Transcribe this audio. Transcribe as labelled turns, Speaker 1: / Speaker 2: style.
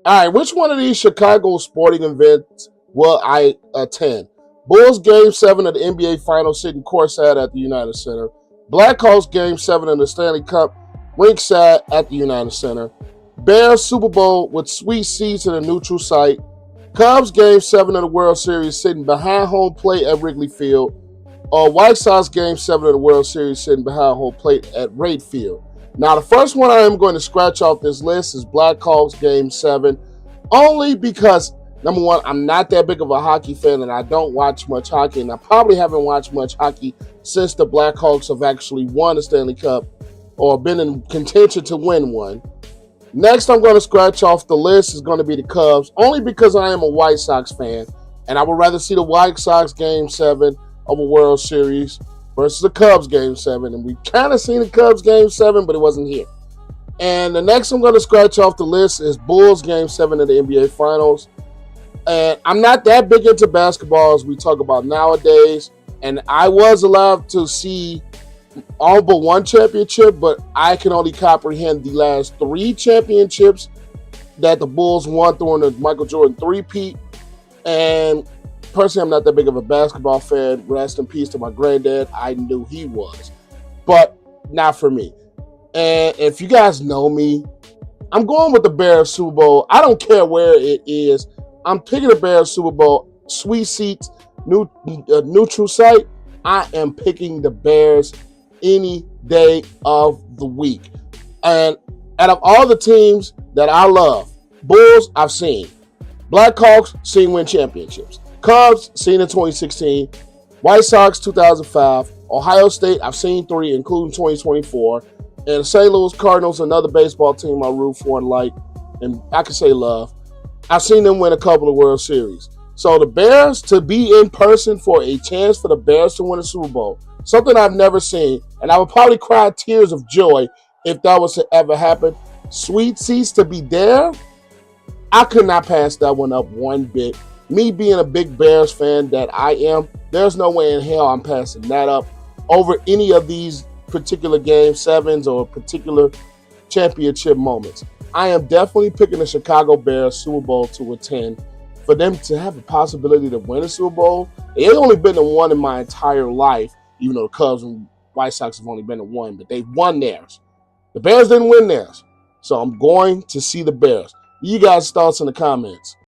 Speaker 1: All right, which one of these Chicago sporting events will I attend? Bulls Game 7 of the NBA Finals sitting courtside at the United Center. Blackhawks Game 7 of the Stanley Cup rinkside at the United Center. Bears Super Bowl with sweet seats in a neutral site. Cubs Game 7 of the World Series sitting behind home plate at Wrigley Field. Or White Sox Game 7 of the World Series sitting behind home plate at Wrigley Field. Now, the first one I am going to scratch off this list is Blackhawks Game 7, only because, number one, I'm not that big of a hockey fan and I don't watch much hockey, and I probably haven't watched much hockey since the Blackhawks have actually won the Stanley Cup or been in contention to win one. Next, I'm going to scratch off the list is going to be the Cubs, only because I am a White Sox fan, and I would rather see the White Sox Game 7 of a World Series versus the Cubs Game 7. And we kind of seen the Cubs Game 7, but it wasn't here. And the next I'm going to scratch off the list is Bulls Game 7 of the NBA Finals. And I'm not that big into basketball as we talk about nowadays. And I was allowed to see all but one championship, but I can only comprehend the last three championships that the Bulls won during the Michael Jordan three-peat. And personally, I'm not that big of a basketball fan. Rest in peace to my granddad. I knew he was, but not for me. And if you guys know me, I'm going with the Bears Super Bowl. I don't care where it is. I'm picking the Bears Super Bowl. Sweet seats, neutral site. I am picking the Bears any day of the week. And out of all the teams that I love, Bulls, I've seen. Blackhawks, seen win championships. Cubs, seen in 2016. White Sox, 2005. Ohio State, I've seen three, including 2024. And St. Louis Cardinals, another baseball team I root for and like, and I can say love. I've seen them win a couple of World Series. So the Bears, to be in person for a chance for the Bears to win a Super Bowl, something I've never seen, and I would probably cry tears of joy if that was to ever happen. Sweet seats to be there, I could not pass that one up one bit. Me being a big Bears fan that I am, there's no way in hell I'm passing that up over any of these particular Game 7s or particular championship moments. I am definitely picking the Chicago Bears Super Bowl to attend. For them to have a possibility to win a Super Bowl, they've only been to one in my entire life, even though the Cubs and White Sox have only been to one, but they've won theirs. The Bears didn't win theirs. So I'm going to see the Bears. You guys' thoughts in the comments.